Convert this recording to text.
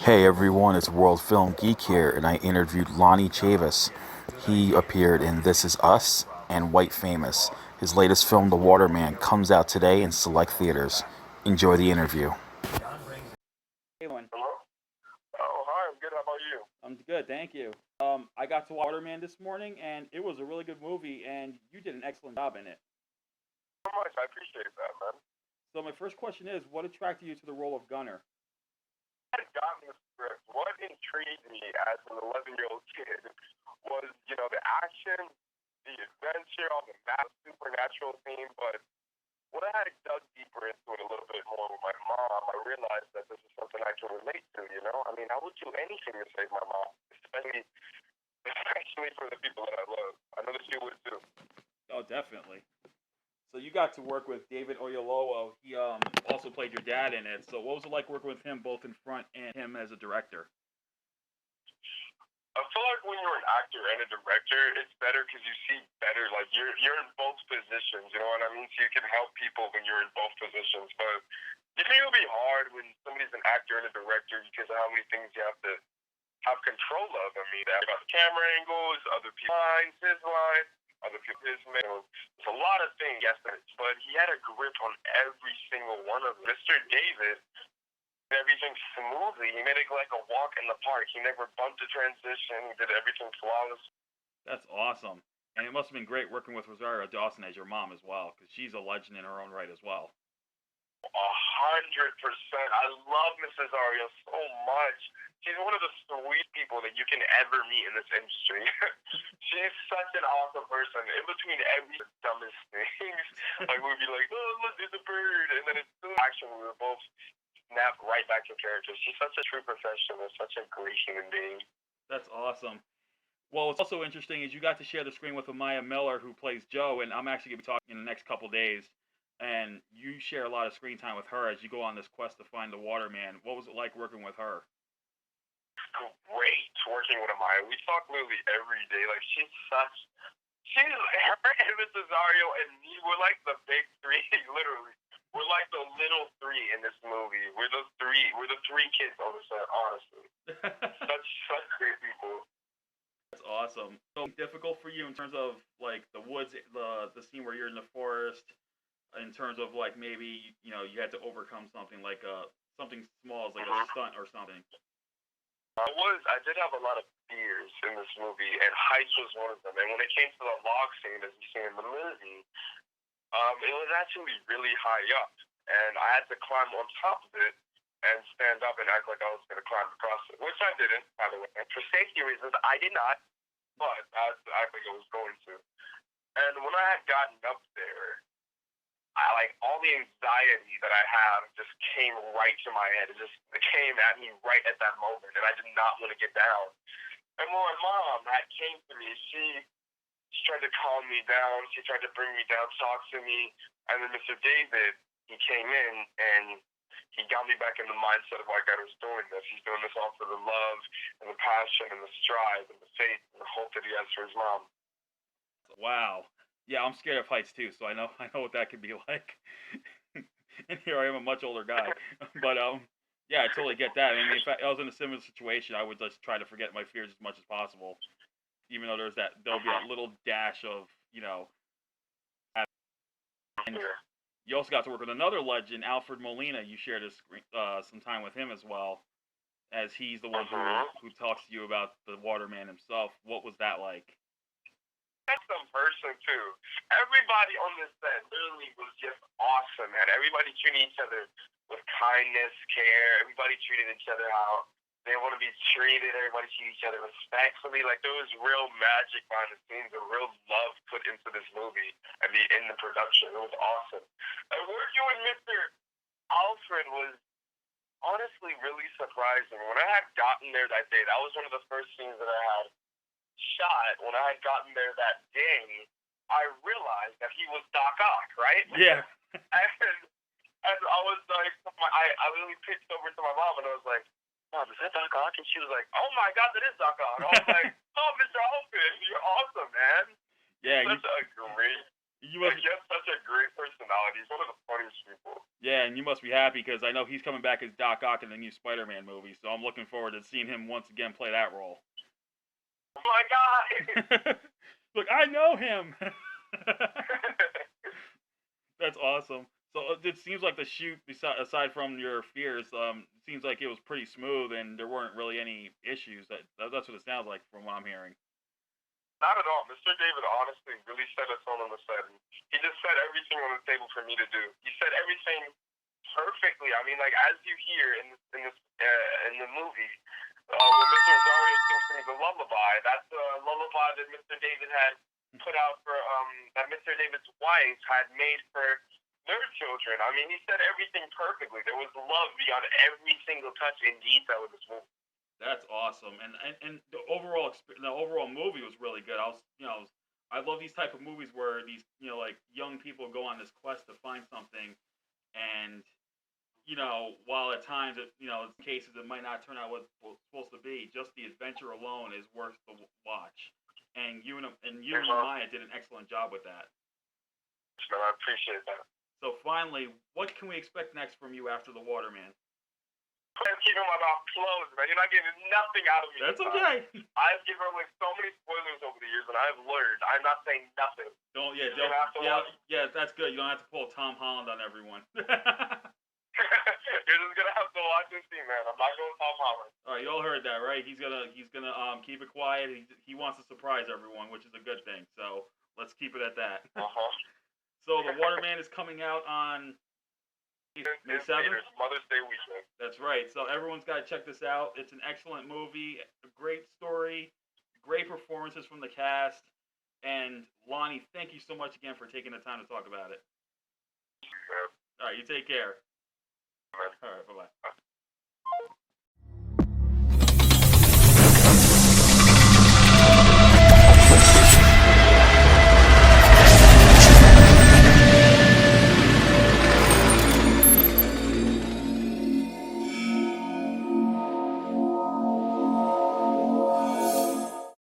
Hey everyone, it's World Film Geek here, and I interviewed Lonnie Chavis. He appeared in This Is Us and White Famous. His latest film, The Waterman, comes out today in select theaters. Enjoy the interview. Hey, Lynn. Hello? Oh, hi, I'm good. How about you? I'm good, thank you. I got to Waterman this morning, and it was a really good movie, and you did an excellent job in it. So much. I appreciate that, man. So my first question is, what attracted you to the role of Gunner? I had gotten the script. What intrigued me as an 11-year-old kid was, the action, the adventure, all the math, supernatural theme, but when I had dug deeper into it a little bit more with my mom, I realized that this is something I can relate to. I mean, I would do anything to save my mom, especially for the people that I love. I know that she would too. Oh, definitely. So you got to work with David Oyelowo. He also played your dad in it. So what was it like working with him both in front and him as a director? I feel like when you're an actor and a director, it's better because you see better. Like you're in both positions, you know what I mean? So you can help people when you're in both positions. But you think it'll be hard when somebody's an actor and a director because of how many things you have to have control of. I mean, about the camera angles, other people's lines, his lines, other people's mails. There's a lot of things, yes, but he had a grip on every single one of them. Mr. David did everything smoothly. He made it like a walk in the park. He never bumped a transition. He did everything flawless. That's awesome. And it must have been great working with Rosario Dawson as your mom as well, because she's a legend in her own right as well. 100%. I love Mrs. Ario so much. She's one of the sweet people that you can ever meet in this industry. She's such an awesome person. In between every dumbest things, like we'd be like, "Oh, look, there's a bird," and then it's action. We were both snap right back to character. She's such a true professional, such a great human being. That's awesome. Well, what's also interesting is you got to share the screen with Amaya Miller, who plays Joe, and I'm actually going to be talking in the next couple days. And you share a lot of screen time with her as you go on this quest to find the Waterman. What was it like working with her? Great working with Amaya. We talk literally every day. Like she's her and Mrs. Ario and me. We're like the big three, literally. We're like the little three in this movie. We're the three kids on the set, honestly. such great people. That's awesome. So difficult for you in terms of like the woods, the scene where you're in the forest, in terms of like maybe you had to overcome something like something small as like a stunt or something. I did have a lot of fears in this movie, and heights was one of them. And when it came to the log scene, as you see in the movie, it was actually really high up, and I had to climb on top of it and stand up and act like I was going to climb across it, which I didn't, by the way. And for safety reasons, I did not, but I had to act like I was going to. And when I had gotten up there, all the anxiety that I have just came right to my head. It came at me right at that moment, and I did not want to get down. And when my mom came to me, she tried to calm me down. She tried to bring me down, talk to me. And then Mr. David, he came in, and he got me back in the mindset of why God was doing this. He's doing this all for the love and the passion and the strive and the faith and the hope that he has for his mom. Wow. Yeah, I'm scared of heights too, so I know what that could be like. And here I am, a much older guy, but yeah, I totally get that. I mean, if I was in a similar situation, I would just try to forget my fears as much as possible, even though there'll be that little dash of And you also got to work with another legend, Alfred Molina. You shared some time with him as well, as he's the one who talks to you about the Waterman himself. What was that like? That's some person too. Everybody on this set literally was just awesome, man. Everybody treated each other with kindness, care. Everybody treated each other how they want to be treated. Everybody treated each other respectfully. Like there was real magic behind the scenes, and real love put into this movie and in the production. It was awesome. And working with Mr. Alfred was honestly really surprising. When I had gotten there that day, that was one of the first scenes that I had shot. When I had gotten there that day, I realized that he was Doc Ock, right? Yeah. and I was like, I literally pitched over to my mom and I was like, "Mom, is that Doc Ock?" And she was like, "Oh my God, that is Doc Ock." I was like, "Oh, Mr. Alfred, you're awesome, man." Yeah, You have such a great personality. personality. He's one of the funniest people. Yeah, and you must be happy because I know he's coming back as Doc Ock in the new Spider-Man movie, so I'm looking forward to seeing him once again play that role. Oh my God! Look, I know him. That's awesome. So it seems like the shoot, aside from your fears, seems like it was pretty smooth and there weren't really any issues. That's what it sounds like from what I'm hearing. Not at all. Mr. David honestly really set a tone on the set. He just set everything on the table for me to do. He said everything perfectly. I mean, like as you hear in the movie, when Mr. Rosario sings me the lullaby, that's a lullaby that Mr. David had put out for that Mr. David's wife had made for their children. I mean, he said everything perfectly. There was love beyond every single touch and detail of this movie. That's awesome, and the overall movie was really good. I love these type of movies where these like young people go on this quest to find something, and while at times in cases it might not turn out what it's supposed to be, just the adventure alone is worth the watch. And you and Maya did an excellent job with that. No, I appreciate that. So finally, what can we expect next from you after The Waterman? I'm keeping my mouth closed, man. You're not getting nothing out of me. That's okay. I've given away so many spoilers over the years, and I've learned. I'm not saying nothing. That's good. You don't have to pull Tom Holland on everyone. You're just gonna have to watch and see, man. I'm not going Tom Holland. All right, you all heard that, right? He's gonna keep it quiet. He wants to surprise everyone, which is a good thing. So let's keep it at that. So The Waterman is coming out on May 7th? Mother's Day weekend. That's right. So everyone's got to check this out. It's an excellent movie, a great story, great performances from the cast. And Lonnie, thank you so much again for taking the time to talk about it. Yeah. All right, you take care. All right, bye-bye.